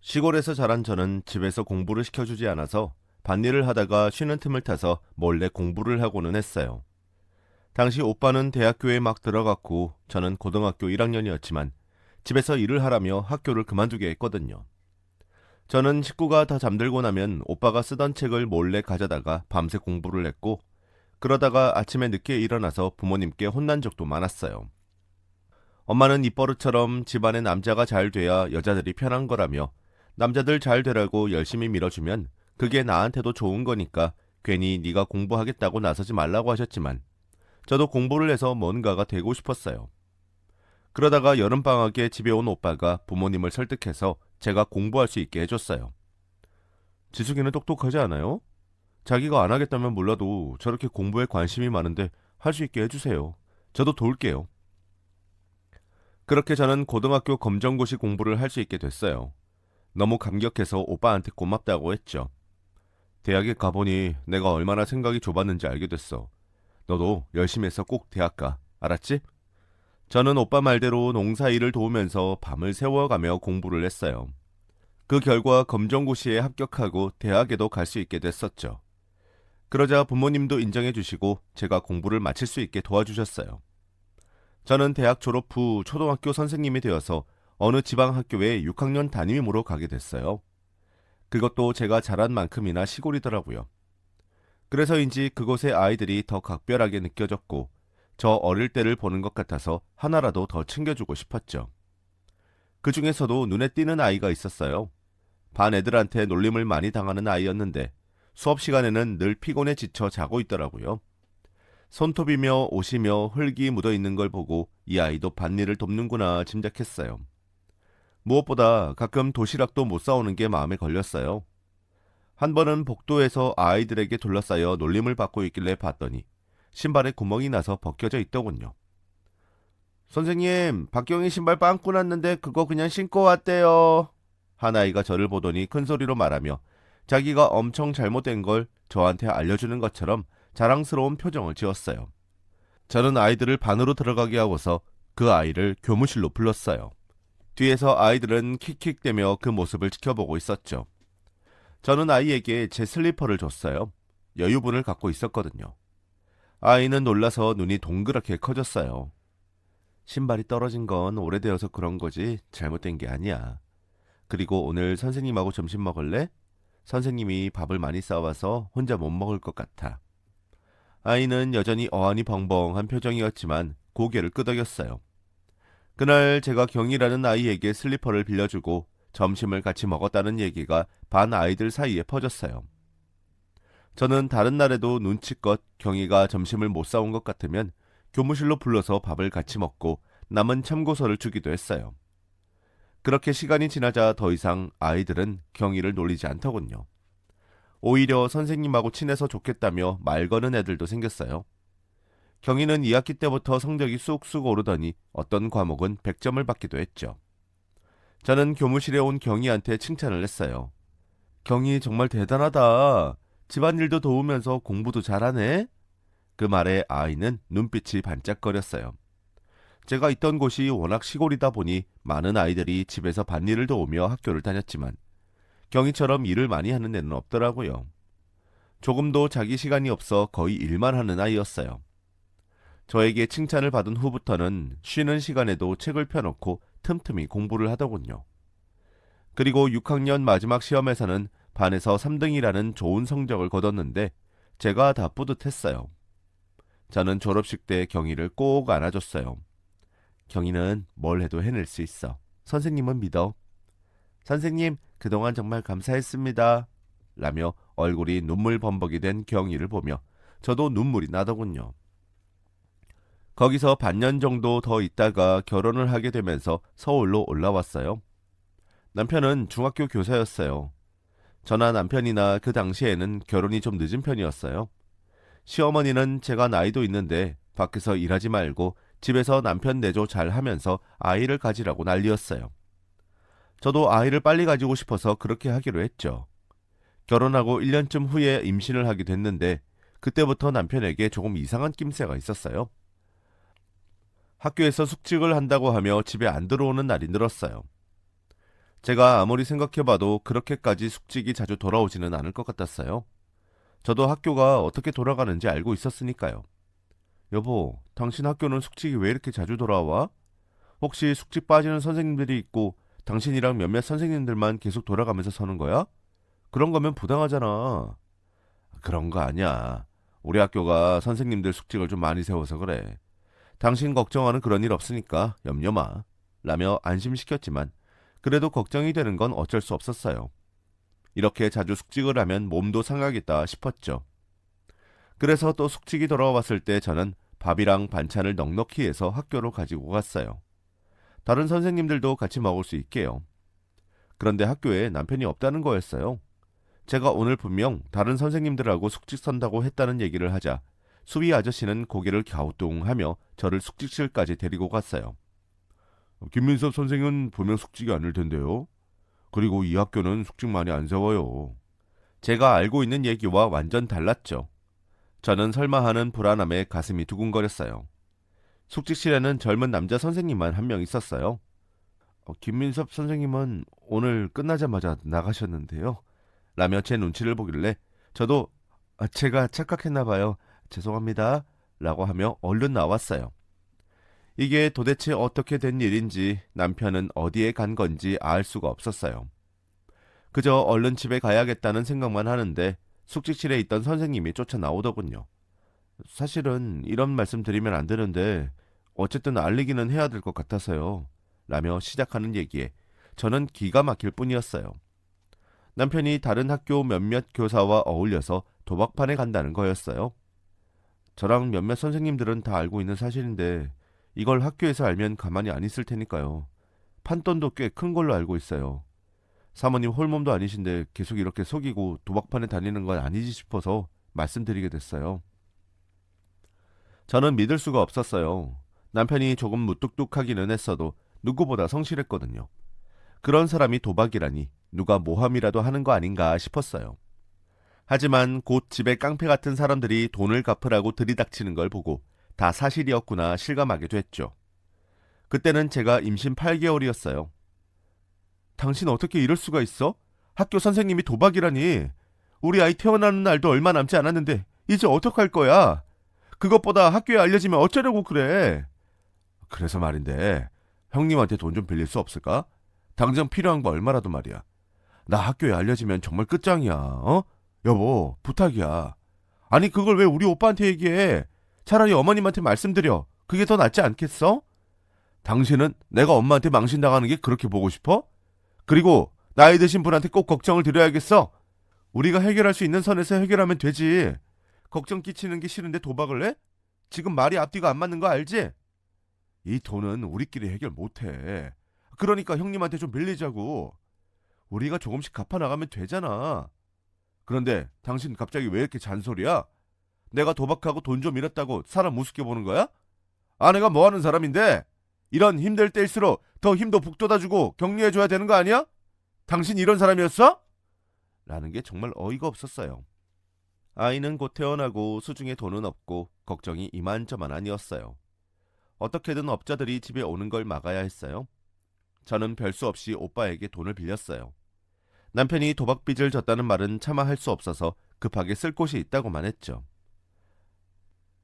시골에서 자란 저는 집에서 공부를 시켜주지 않아서 밭일을 하다가 쉬는 틈을 타서 몰래 공부를 하고는 했어요. 당시 오빠는 대학교에 막 들어갔고 저는 고등학교 1학년이었지만 집에서 일을 하라며 학교를 그만두게 했거든요. 저는 식구가 다 잠들고 나면 오빠가 쓰던 책을 몰래 가져다가 밤새 공부를 했고 그러다가 아침에 늦게 일어나서 부모님께 혼난 적도 많았어요. 엄마는 입버릇처럼 집안에 남자가 잘 돼야 여자들이 편한 거라며 남자들 잘 되라고 열심히 밀어주면 그게 나한테도 좋은 거니까 괜히 네가 공부하겠다고 나서지 말라고 하셨지만 저도 공부를 해서 뭔가가 되고 싶었어요. 그러다가 여름방학에 집에 온 오빠가 부모님을 설득해서 제가 공부할 수 있게 해줬어요. 지숙이는 똑똑하지 않아요? 자기가 안 하겠다면 몰라도 저렇게 공부에 관심이 많은데 할 수 있게 해주세요. 저도 도울게요. 그렇게 저는 고등학교 검정고시 공부를 할 수 있게 됐어요. 너무 감격해서 오빠한테 고맙다고 했죠. 대학에 가보니 내가 얼마나 생각이 좁았는지 알게 됐어. 너도 열심히 해서 꼭 대학 가. 알았지? 저는 오빠 말대로 농사일을 도우면서 밤을 새워가며 공부를 했어요. 그 결과 검정고시에 합격하고 대학에도 갈 수 있게 됐었죠. 그러자 부모님도 인정해 주시고 제가 공부를 마칠 수 있게 도와주셨어요. 저는 대학 졸업 후 초등학교 선생님이 되어서 어느 지방학교에 6학년 담임으로 가게 됐어요. 그것도 제가 잘한 만큼이나 시골이더라고요. 그래서인지 그곳의 아이들이 더 각별하게 느껴졌고 저 어릴 때를 보는 것 같아서 하나라도 더 챙겨주고 싶었죠. 그 중에서도 눈에 띄는 아이가 있었어요. 반 애들한테 놀림을 많이 당하는 아이였는데 수업 시간에는 늘 피곤해 지쳐 자고 있더라고요. 손톱이며 옷이며 흙이 묻어 있는 걸 보고 이 아이도 밭일을 돕는구나 짐작했어요. 무엇보다 가끔 도시락도 못 싸오는 게 마음에 걸렸어요. 한 번은 복도에서 아이들에게 둘러싸여 놀림을 받고 있길래 봤더니 신발에 구멍이 나서 벗겨져 있더군요. 선생님, 박경희 신발 빵꾸 났는데 그거 그냥 신고 왔대요. 한 아이가 저를 보더니 큰 소리로 말하며 자기가 엄청 잘못된 걸 저한테 알려주는 것처럼 자랑스러운 표정을 지었어요. 저는 아이들을 반으로 들어가게 하고서 그 아이를 교무실로 불렀어요. 뒤에서 아이들은 킥킥대며 그 모습을 지켜보고 있었죠. 저는 아이에게 제 슬리퍼를 줬어요. 여유분을 갖고 있었거든요. 아이는 놀라서 눈이 동그랗게 커졌어요. 신발이 떨어진 건 오래되어서 그런 거지 잘못된 게 아니야. 그리고 오늘 선생님하고 점심 먹을래? 선생님이 밥을 많이 싸와서 혼자 못 먹을 것 같아. 아이는 여전히 어안이 벙벙한 표정이었지만 고개를 끄덕였어요. 그날 제가 경이라는 아이에게 슬리퍼를 빌려주고 점심을 같이 먹었다는 얘기가 반 아이들 사이에 퍼졌어요. 저는 다른 날에도 눈치껏 경이가 점심을 못 사온 것 같으면 교무실로 불러서 밥을 같이 먹고 남은 참고서를 주기도 했어요. 그렇게 시간이 지나자 더 이상 아이들은 경이를 놀리지 않더군요. 오히려 선생님하고 친해서 좋겠다며 말 거는 애들도 생겼어요. 경이는 2학기 때부터 성적이 쑥쑥 오르더니 어떤 과목은 100점을 받기도 했죠. 저는 교무실에 온 경이한테 칭찬을 했어요. 경이 정말 대단하다. 집안일도 도우면서 공부도 잘하네. 그 말에 아이는 눈빛이 반짝거렸어요. 제가 있던 곳이 워낙 시골이다 보니 많은 아이들이 집에서 밭일을 도우며 학교를 다녔지만 경이처럼 일을 많이 하는 애는 없더라고요. 조금도 자기 시간이 없어 거의 일만 하는 아이였어요. 저에게 칭찬을 받은 후부터는 쉬는 시간에도 책을 펴놓고 틈틈이 공부를 하더군요. 그리고 6학년 마지막 시험에서는 반에서 3등이라는 좋은 성적을 거뒀는데 제가 다 뿌듯했어요. 저는 졸업식 때 경이를 꼭 안아줬어요. 경이는 뭘 해도 해낼 수 있어. 선생님은 믿어. 선생님, 그동안 정말 감사했습니다. 라며 얼굴이 눈물 범벅이 된 경이를 보며 저도 눈물이 나더군요. 거기서 반년 정도 더 있다가 결혼을 하게 되면서 서울로 올라왔어요. 남편은 중학교 교사였어요. 저나 남편이나 그 당시에는 결혼이 좀 늦은 편이었어요. 시어머니는 제가 나이도 있는데 밖에서 일하지 말고 집에서 남편 내조 잘 하면서 아이를 가지라고 난리였어요. 저도 아이를 빨리 가지고 싶어서 그렇게 하기로 했죠. 결혼하고 1년쯤 후에 임신을 하게 됐는데 그때부터 남편에게 조금 이상한 낌새가 있었어요. 학교에서 숙직을 한다고 하며 집에 안 들어오는 날이 늘었어요. 제가 아무리 생각해봐도 그렇게까지 숙직이 자주 돌아오지는 않을 것 같았어요. 저도 학교가 어떻게 돌아가는지 알고 있었으니까요. 여보, 당신 학교는 숙직이 왜 이렇게 자주 돌아와? 혹시 숙직 빠지는 선생님들이 있고 당신이랑 몇몇 선생님들만 계속 돌아가면서 서는 거야? 그런 거면 부당하잖아. 그런 거 아니야. 우리 학교가 선생님들 숙직을 좀 많이 세워서 그래. 당신 걱정하는 그런 일 없으니까 염려 마. 라며 안심시켰지만 그래도 걱정이 되는 건 어쩔 수 없었어요. 이렇게 자주 숙직을 하면 몸도 상하겠다 싶었죠. 그래서 또 숙직이 돌아왔을 때 저는 밥이랑 반찬을 넉넉히 해서 학교로 가지고 갔어요. 다른 선생님들도 같이 먹을 수 있게요. 그런데 학교에 남편이 없다는 거였어요. 제가 오늘 분명 다른 선생님들하고 숙직 선다고 했다는 얘기를 하자 수비 아저씨는 고개를 갸우뚱하며 저를 숙직실까지 데리고 갔어요. 김민섭 선생은 분명 숙직이 아닐 텐데요. 그리고 이 학교는 숙직 많이 안 세워요. 제가 알고 있는 얘기와 완전 달랐죠. 저는 설마 하는 불안함에 가슴이 두근거렸어요. 숙직실에는 젊은 남자 선생님만 한 명 있었어요. 김민섭 선생님은 오늘 끝나자마자 나가셨는데요. 라며 제 눈치를 보길래 저도 제가 착각했나 봐요. 죄송합니다. 라고 하며 얼른 나왔어요. 이게 도대체 어떻게 된 일인지 남편은 어디에 간 건지 알 수가 없었어요. 그저 얼른 집에 가야겠다는 생각만 하는데 숙직실에 있던 선생님이 쫓아나오더군요. 사실은 이런 말씀 드리면 안 되는데 어쨌든 알리기는 해야 될 것 같아서요. 라며 시작하는 얘기에 저는 기가 막힐 뿐이었어요. 남편이 다른 학교 몇몇 교사와 어울려서 도박판에 간다는 거였어요. 저랑 몇몇 선생님들은 다 알고 있는 사실인데 이걸 학교에서 알면 가만히 안 있을 테니까요. 판돈도 꽤 큰 걸로 알고 있어요. 사모님 홀몸도 아니신데 계속 이렇게 속이고 도박판에 다니는 건 아니지 싶어서 말씀드리게 됐어요. 저는 믿을 수가 없었어요. 남편이 조금 무뚝뚝하기는 했어도 누구보다 성실했거든요. 그런 사람이 도박이라니 누가 모함이라도 하는 거 아닌가 싶었어요. 하지만 곧 집에 깡패 같은 사람들이 돈을 갚으라고 들이닥치는 걸 보고 다 사실이었구나 실감하게 됐죠. 그때는 제가 임신 8개월이었어요. 당신 어떻게 이럴 수가 있어? 학교 선생님이 도박이라니. 우리 아이 태어나는 날도 얼마 남지 않았는데 이제 어떡할 거야? 그것보다 학교에 알려지면 어쩌려고 그래? 그래서 말인데 형님한테 돈 좀 빌릴 수 없을까? 당장 필요한 거 얼마라도 말이야. 나 학교에 알려지면 정말 끝장이야. 어? 여보, 부탁이야. 아니 그걸 왜 우리 오빠한테 얘기해? 차라리 어머님한테 말씀드려. 그게 더 낫지 않겠어? 당신은 내가 엄마한테 망신당하는 게 그렇게 보고 싶어? 그리고 나이 드신 분한테 꼭 걱정을 드려야겠어? 우리가 해결할 수 있는 선에서 해결하면 되지. 걱정 끼치는 게 싫은데 도박을 해? 지금 말이 앞뒤가 안 맞는 거 알지? 이 돈은 우리끼리 해결 못해. 그러니까 형님한테 좀 빌리자고. 우리가 조금씩 갚아나가면 되잖아. 그런데 당신 갑자기 왜 이렇게 잔소리야? 내가 도박하고 돈 좀 잃었다고 사람 우습게 보는 거야? 아내가 뭐하는 사람인데? 이런 힘들 때일수록 더 힘도 북돋아주고 격려해줘야 되는 거 아니야? 당신 이런 사람이었어? 라는 게 정말 어이가 없었어요. 아이는 곧 태어나고 수중에 돈은 없고 걱정이 이만저만 아니었어요. 어떻게든 업자들이 집에 오는 걸 막아야 했어요. 저는 별수 없이 오빠에게 돈을 빌렸어요. 남편이 도박빚을 졌다는 말은 차마 할 수 없어서 급하게 쓸 곳이 있다고만 했죠.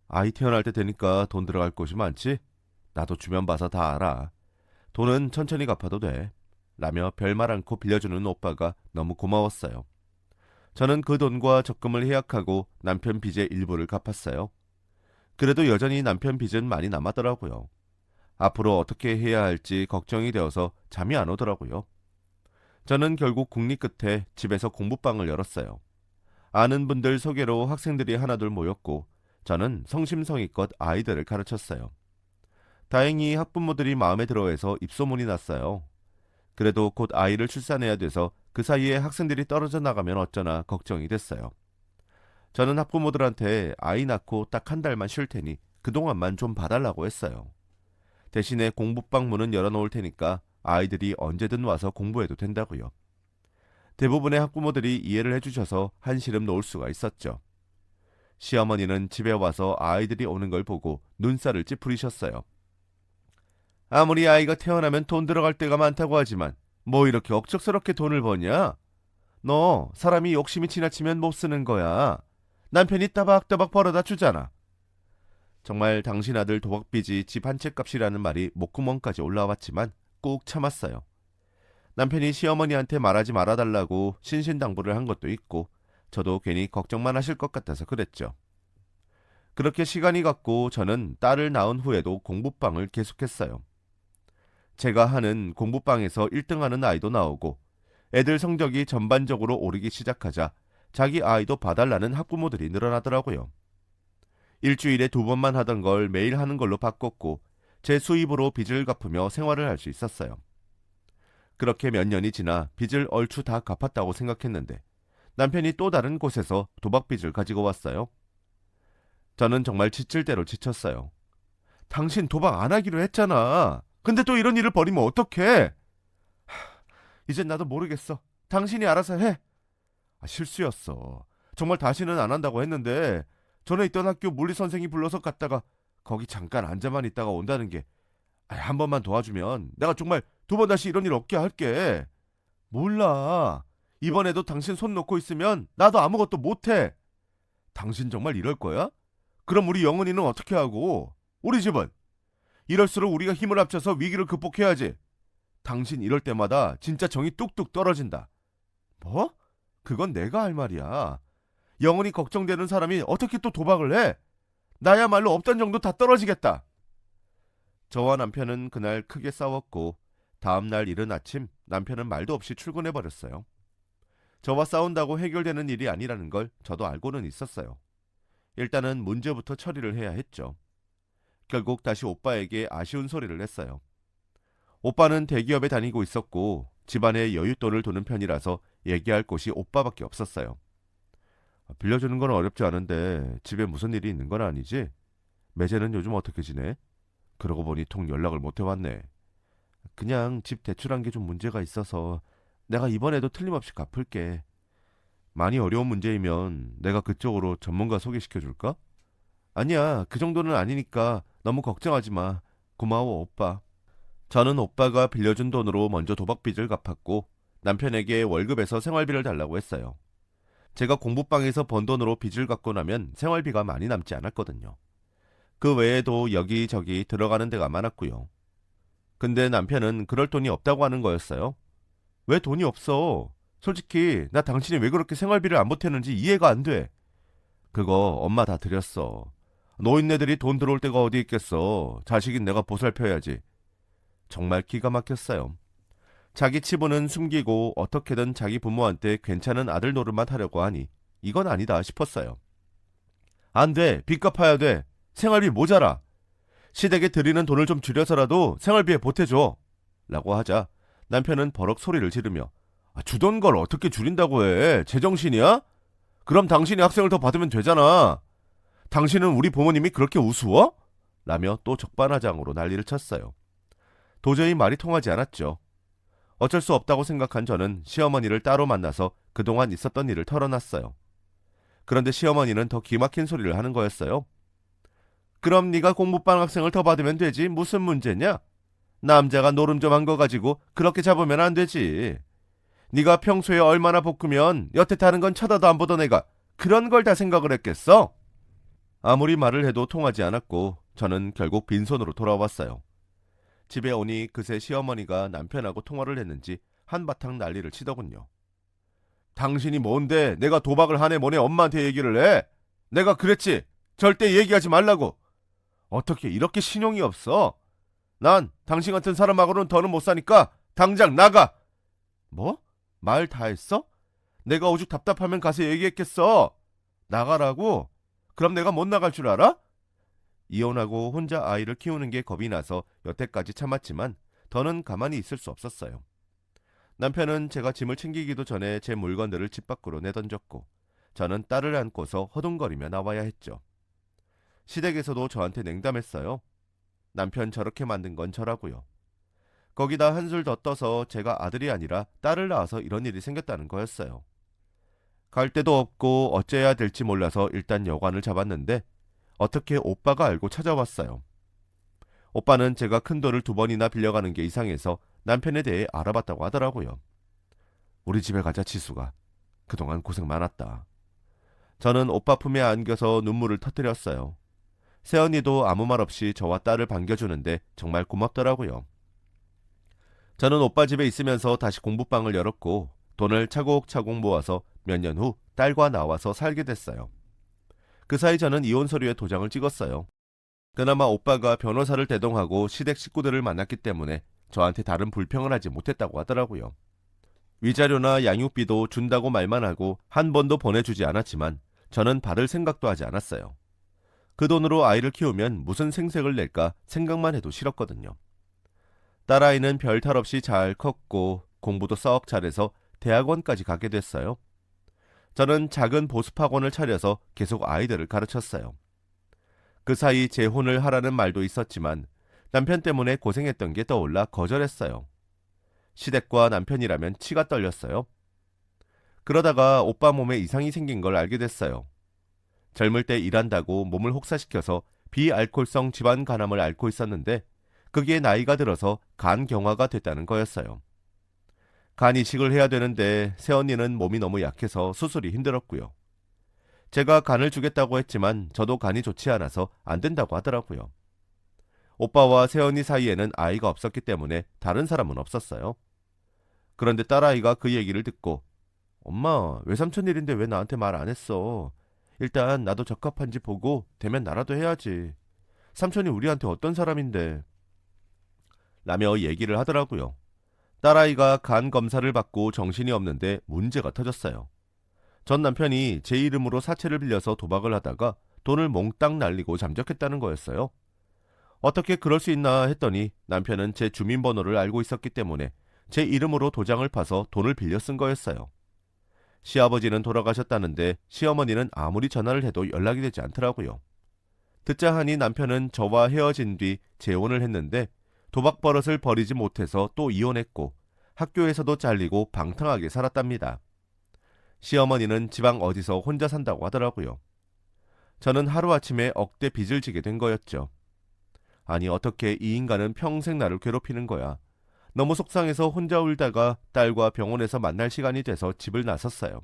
아이 태어날 때 되니까 돈 들어갈 곳이 많지? 나도 주변 봐서 다 알아. 돈은 천천히 갚아도 돼. 라며 별말 않고 빌려주는 오빠가 너무 고마웠어요. 저는 그 돈과 적금을 해약하고 남편 빚의 일부를 갚았어요. 그래도 여전히 남편 빚은 많이 남았더라고요. 앞으로 어떻게 해야 할지 걱정이 되어서 잠이 안 오더라고요. 저는 결국 국리 끝에 집에서 공부방을 열었어요. 아는 분들 소개로 학생들이 하나둘 모였고 저는 성심성의껏 아이들을 가르쳤어요. 다행히 학부모들이 마음에 들어해서 입소문이 났어요. 그래도 곧 아이를 출산해야 돼서 그 사이에 학생들이 떨어져 나가면 어쩌나 걱정이 됐어요. 저는 학부모들한테 아이 낳고 딱 한 달만 쉴 테니 그동안만 좀 봐달라고 했어요. 대신에 공부방 문은 열어놓을 테니까 아이들이 언제든 와서 공부해도 된다고요. 대부분의 학부모들이 이해를 해주셔서 한시름 놓을 수가 있었죠. 시어머니는 집에 와서 아이들이 오는 걸 보고 눈살을 찌푸리셨어요. 아무리 아이가 태어나면 돈 들어갈 때가 많다고 하지만 뭐 이렇게 억척스럽게 돈을 버냐? 너 사람이 욕심이 지나치면 못 쓰는 거야. 남편이 따박따박 벌어다 주잖아. 정말 당신 아들 도박빚이 집 한 채 값이라는 말이 목구멍까지 올라왔지만 꾹 참았어요. 남편이 시어머니한테 말하지 말아달라고 신신당부를 한 것도 있고 저도 괜히 걱정만 하실 것 같아서 그랬죠. 그렇게 시간이 갔고 저는 딸을 낳은 후에도 공부방을 계속했어요. 제가 하는 공부방에서 1등하는 아이도 나오고 애들 성적이 전반적으로 오르기 시작하자 자기 아이도 봐달라는 학부모들이 늘어나더라고요. 일주일에 2번만 하던 걸 매일 하는 걸로 바꿨고 제 수입으로 빚을 갚으며 생활을 할 수 있었어요. 그렇게 몇 년이 지나 빚을 얼추 다 갚았다고 생각했는데 남편이 또 다른 곳에서 도박빚을 가지고 왔어요. 저는 정말 지칠 대로 지쳤어요. 당신 도박 안 하기로 했잖아. 근데 또 이런 일을 벌이면 어떡해? 이젠 나도 모르겠어. 당신이 알아서 해. 실수였어. 정말 다시는 안 한다고 했는데 전에 있던 학교 물리 선생이 불러서 갔다가 거기 잠깐 앉아만 있다가 온다는 게 한 번만 도와주면 내가 정말 2번 다시 이런 일 없게 할게. 몰라. 이번에도 당신 손 놓고 있으면 나도 아무것도 못해. 당신 정말 이럴 거야? 그럼 우리 영은이는 어떻게 하고? 우리 집은? 이럴수록 우리가 힘을 합쳐서 위기를 극복해야지. 당신 이럴 때마다 진짜 정이 뚝뚝 떨어진다. 뭐? 그건 내가 할 말이야. 영은이 걱정되는 사람이 어떻게 또 도박을 해? 나야말로 없던 정도 다 떨어지겠다. 저와 남편은 그날 크게 싸웠고 다음날 이른 아침 남편은 말도 없이 출근해버렸어요. 저와 싸운다고 해결되는 일이 아니라는 걸 저도 알고는 있었어요. 일단은 문제부터 처리를 해야 했죠. 결국 다시 오빠에게 아쉬운 소리를 했어요. 오빠는 대기업에 다니고 있었고 집안에 여윳돈을 두는 편이라서 얘기할 곳이 오빠밖에 없었어요. 빌려주는 건 어렵지 않은데 집에 무슨 일이 있는 건 아니지? 매제는 요즘 어떻게 지내? 그러고 보니 통 연락을 못 해왔네. 그냥 집 대출한 게 좀 문제가 있어서 내가 이번에도 틀림없이 갚을게. 많이 어려운 문제이면 내가 그쪽으로 전문가 소개시켜줄까? 아니야, 그 정도는 아니니까 너무 걱정하지 마. 고마워, 오빠. 저는 오빠가 빌려준 돈으로 먼저 도박빚을 갚았고 남편에게 월급에서 생활비를 달라고 했어요. 제가 공부방에서 번 돈으로 빚을 갚고 나면 생활비가 많이 남지 않았거든요. 그 외에도 여기저기 들어가는 데가 많았고요. 근데 남편은 그럴 돈이 없다고 하는 거였어요. 왜 돈이 없어? 솔직히 나 당신이 왜 그렇게 생활비를 안 보태는지 이해가 안 돼. 그거 엄마 다 드렸어. 노인네들이 돈 들어올 데가 어디 있겠어. 자식인 내가 보살펴야지. 정말 기가 막혔어요. 자기 치부는 숨기고 어떻게든 자기 부모한테 괜찮은 아들 노릇만 하려고 하니 이건 아니다 싶었어요. 안 돼. 빚 갚아야 돼. 생활비 모자라. 시댁에 드리는 돈을 좀 줄여서라도 생활비에 보태줘. 라고 하자 남편은 버럭 소리를 지르며 주던 걸 어떻게 줄인다고 해. 제정신이야? 그럼 당신이 학생을 더 받으면 되잖아. 당신은 우리 부모님이 그렇게 우스워? 라며 또 적반하장으로 난리를 쳤어요. 도저히 말이 통하지 않았죠. 어쩔 수 없다고 생각한 저는 시어머니를 따로 만나서 그동안 있었던 일을 털어놨어요. 그런데 시어머니는 더 기막힌 소리를 하는 거였어요. 그럼 네가 공부방 학생을 더 받으면 되지 무슨 문제냐? 남자가 노름 좀 한 거 가지고 그렇게 잡으면 안 되지. 네가 평소에 얼마나 볶으면 여태 다른 건 쳐다도 안 보던 애가 그런 걸 다 생각을 했겠어? 아무리 말을 해도 통하지 않았고 저는 결국 빈손으로 돌아왔어요. 집에 오니 그새 시어머니가 남편하고 통화를 했는지 한바탕 난리를 치더군요. 당신이 뭔데 내가 도박을 하네 뭐네 엄마한테 얘기를 해? 내가 그랬지. 절대 얘기하지 말라고. 어떻게 이렇게 신용이 없어? 난 당신 같은 사람하고는 더는 못 사니까 당장 나가. 뭐? 말 다 했어? 내가 오죽 답답하면 가서 얘기했겠어. 나가라고? 그럼 내가 못 나갈 줄 알아? 이혼하고 혼자 아이를 키우는 게 겁이 나서 여태까지 참았지만 더는 가만히 있을 수 없었어요. 남편은 제가 짐을 챙기기도 전에 제 물건들을 집 밖으로 내던졌고 저는 딸을 안고서 허둥거리며 나와야 했죠. 시댁에서도 저한테 냉담했어요. 남편 저렇게 만든 건 저라고요. 거기다 한술 더 떠서 제가 아들이 아니라 딸을 낳아서 이런 일이 생겼다는 거였어요. 갈 데도 없고 어째야 될지 몰라서 일단 여관을 잡았는데 어떻게 오빠가 알고 찾아왔어요. 오빠는 제가 큰 돈을 2번이나 빌려가는 게 이상해서 남편에 대해 알아봤다고 하더라고요. 우리 집에 가자, 지수가. 그동안 고생 많았다. 저는 오빠 품에 안겨서 눈물을 터뜨렸어요. 새언니도 아무 말 없이 저와 딸을 반겨주는데 정말 고맙더라고요. 저는 오빠 집에 있으면서 다시 공부방을 열었고 돈을 차곡차곡 모아서 몇 년 후 딸과 나와서 살게 됐어요. 그 사이 저는 이혼 서류에 도장을 찍었어요. 그나마 오빠가 변호사를 대동하고 시댁 식구들을 만났기 때문에 저한테 다른 불평을 하지 못했다고 하더라고요. 위자료나 양육비도 준다고 말만 하고 한 번도 보내주지 않았지만 저는 받을 생각도 하지 않았어요. 그 돈으로 아이를 키우면 무슨 생색을 낼까 생각만 해도 싫었거든요. 딸아이는 별 탈 없이 잘 컸고 공부도 썩 잘해서 대학원까지 가게 됐어요. 저는 작은 보습학원을 차려서 계속 아이들을 가르쳤어요. 그 사이 재혼을 하라는 말도 있었지만 남편 때문에 고생했던 게 떠올라 거절했어요. 시댁과 남편이라면 치가 떨렸어요. 그러다가 오빠 몸에 이상이 생긴 걸 알게 됐어요. 젊을 때 일한다고 몸을 혹사시켜서 비알코올성 지방 간암을 앓고 있었는데 그게 나이가 들어서 간 경화가 됐다는 거였어요. 간 이식을 해야 되는데 새언니는 몸이 너무 약해서 수술이 힘들었고요. 제가 간을 주겠다고 했지만 저도 간이 좋지 않아서 안 된다고 하더라고요. 오빠와 새언니 사이에는 아이가 없었기 때문에 다른 사람은 없었어요. 그런데 딸아이가 그 얘기를 듣고 엄마, 외삼촌 일인데 왜 나한테 말 안 했어? 일단 나도 적합한지 보고 되면 나라도 해야지. 삼촌이 우리한테 어떤 사람인데? 라며 얘기를 하더라고요. 딸아이가 간 검사를 받고 정신이 없는데 문제가 터졌어요. 전 남편이 제 이름으로 사채를 빌려서 도박을 하다가 돈을 몽땅 날리고 잠적했다는 거였어요. 어떻게 그럴 수 있나 했더니 남편은 제 주민번호를 알고 있었기 때문에 제 이름으로 도장을 파서 돈을 빌려 쓴 거였어요. 시아버지는 돌아가셨다는데 시어머니는 아무리 전화를 해도 연락이 되지 않더라고요. 듣자 하니 남편은 저와 헤어진 뒤 재혼을 했는데 도박 버릇을 버리지 못해서 또 이혼했고 학교에서도 잘리고 방탕하게 살았답니다. 시어머니는 지방 어디서 혼자 산다고 하더라고요. 저는 하루아침에 억대 빚을 지게 된 거였죠. 아니 어떻게 이 인간은 평생 나를 괴롭히는 거야. 너무 속상해서 혼자 울다가 딸과 병원에서 만날 시간이 돼서 집을 나섰어요.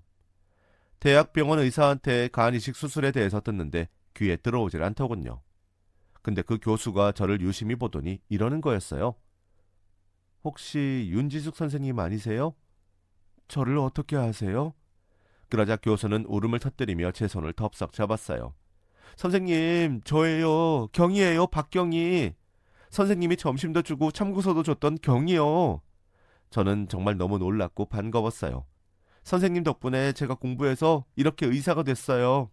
대학병원 의사한테 간 이식 수술에 대해서 듣는데 귀에 들어오질 않더군요. 근데 그 교수가 저를 유심히 보더니 이러는 거였어요. 혹시 윤지숙 선생님 아니세요? 저를 어떻게 아세요? 그러자 교수는 울음을 터뜨리며 제 손을 덥석 잡았어요. 선생님, 저예요. 경이에요. 박경이. 선생님이 점심도 주고 참고서도 줬던 경이요. 저는 정말 너무 놀랐고 반가웠어요. 선생님 덕분에 제가 공부해서 이렇게 의사가 됐어요.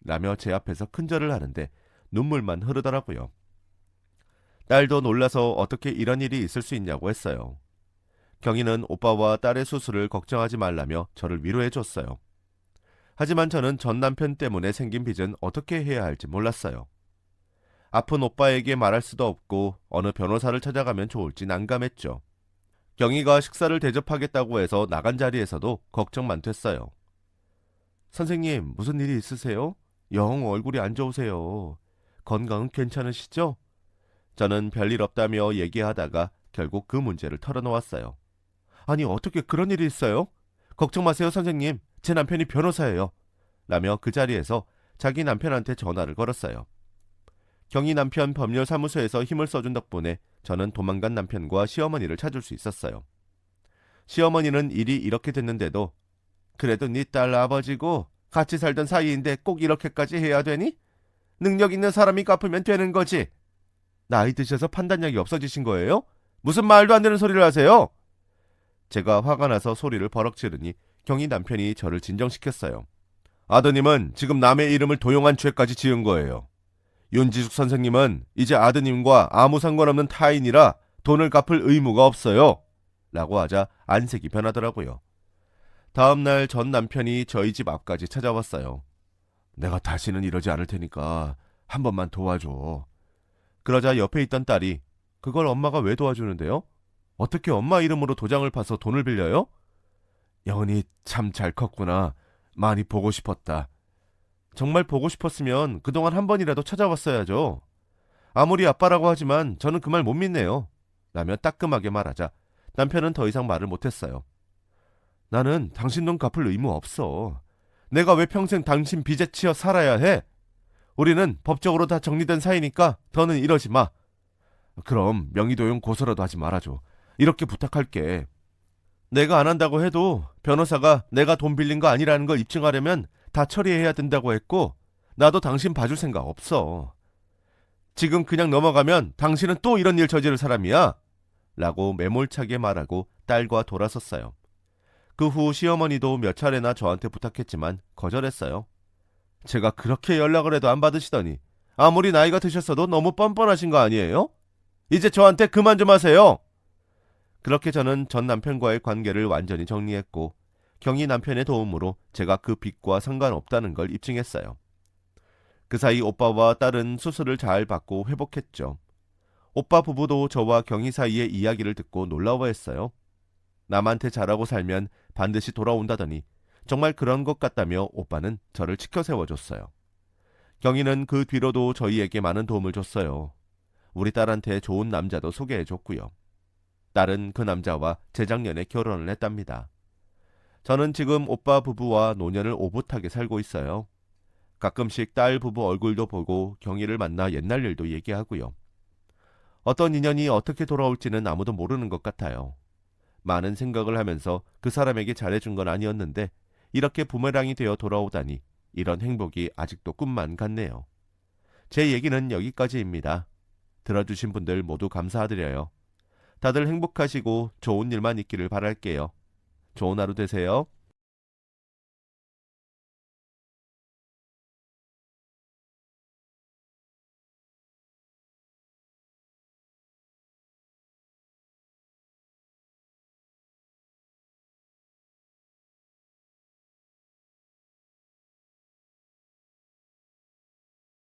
라며 제 앞에서 큰절을 하는데 눈물만 흐르더라고요. 딸도 놀라서 어떻게 이런 일이 있을 수 있냐고 했어요. 경이는 오빠와 딸의 수술을 걱정하지 말라며 저를 위로해 줬어요. 하지만 저는 전 남편 때문에 생긴 빚은 어떻게 해야 할지 몰랐어요. 아픈 오빠에게 말할 수도 없고 어느 변호사를 찾아가면 좋을지 난감했죠. 경희가 식사를 대접하겠다고 해서 나간 자리에서도 걱정만 됐어요. 선생님, 무슨 일이 있으세요? 영 얼굴이 안 좋으세요. 건강은 괜찮으시죠? 저는 별일 없다며 얘기하다가 결국 그 문제를 털어놓았어요. 아니 어떻게 그런 일이 있어요? 걱정 마세요 선생님. 제 남편이 변호사예요. 라며 그 자리에서 자기 남편한테 전화를 걸었어요. 경희 남편 법률사무소에서 힘을 써준 덕분에 저는 도망간 남편과 시어머니를 찾을 수 있었어요. 시어머니는 일이 이렇게 됐는데도 그래도 네 딸 아버지고 같이 살던 사이인데 꼭 이렇게까지 해야 되니? 능력 있는 사람이 갚으면 되는 거지. 나이 드셔서 판단력이 없어지신 거예요? 무슨 말도 안 되는 소리를 하세요? 제가 화가 나서 소리를 버럭 지르니 경희 남편이 저를 진정시켰어요. 아드님은 지금 남의 이름을 도용한 죄까지 지은 거예요. 윤지숙 선생님은 이제 아드님과 아무 상관없는 타인이라 돈을 갚을 의무가 없어요. 라고 하자 안색이 변하더라고요. 다음날 전 남편이 저희 집 앞까지 찾아왔어요. 내가 다시는 이러지 않을 테니까 한 번만 도와줘. 그러자 옆에 있던 딸이 그걸 엄마가 왜 도와주는데요? 어떻게 엄마 이름으로 도장을 파서 돈을 빌려요? 영은이 참 잘 컸구나. 많이 보고 싶었다. 정말 보고 싶었으면 그동안 한 번이라도 찾아왔어야죠. 아무리 아빠라고 하지만 저는 그 말 못 믿네요. 라며 따끔하게 말하자 남편은 더 이상 말을 못했어요. 나는 당신 돈 갚을 의무 없어. 내가 왜 평생 당신 빚에 치여 살아야 해? 우리는 법적으로 다 정리된 사이니까 더는 이러지 마. 그럼 명의도용 고소라도 하지 말아줘. 이렇게 부탁할게. 내가 안 한다고 해도 변호사가 내가 돈 빌린 거 아니라는 걸 입증하려면 다 처리해야 된다고 했고, 나도 당신 봐줄 생각 없어. 지금 그냥 넘어가면 당신은 또 이런 일 저지를 사람이야. 라고 매몰차게 말하고 딸과 돌아섰어요. 그 후 시어머니도 몇 차례나 저한테 부탁했지만 거절했어요. 제가 그렇게 연락을 해도 안 받으시더니 아무리 나이가 드셨어도 너무 뻔뻔하신 거 아니에요? 이제 저한테 그만 좀 하세요. 그렇게 저는 전 남편과의 관계를 완전히 정리했고, 경희 남편의 도움으로 제가 그 빚과 상관없다는 걸 입증했어요. 그 사이 오빠와 딸은 수술을 잘 받고 회복했죠. 오빠 부부도 저와 경희 사이의 이야기를 듣고 놀라워했어요. 남한테 잘하고 살면 반드시 돌아온다더니 정말 그런 것 같다며 오빠는 저를 치켜 세워줬어요. 경희는 그 뒤로도 저희에게 많은 도움을 줬어요. 우리 딸한테 좋은 남자도 소개해줬고요. 딸은 그 남자와 재작년에 결혼을 했답니다. 저는 지금 오빠 부부와 노년을 오붓하게 살고 있어요. 가끔씩 딸 부부 얼굴도 보고 경희를 만나 옛날 일도 얘기하고요. 어떤 인연이 어떻게 돌아올지는 아무도 모르는 것 같아요. 많은 생각을 하면서 그 사람에게 잘해준 건 아니었는데 이렇게 부메랑이 되어 돌아오다니, 이런 행복이 아직도 꿈만 같네요. 제 얘기는 여기까지입니다. 들어주신 분들 모두 감사드려요. 다들 행복하시고 좋은 일만 있기를 바랄게요. 좋은 하루 되세요.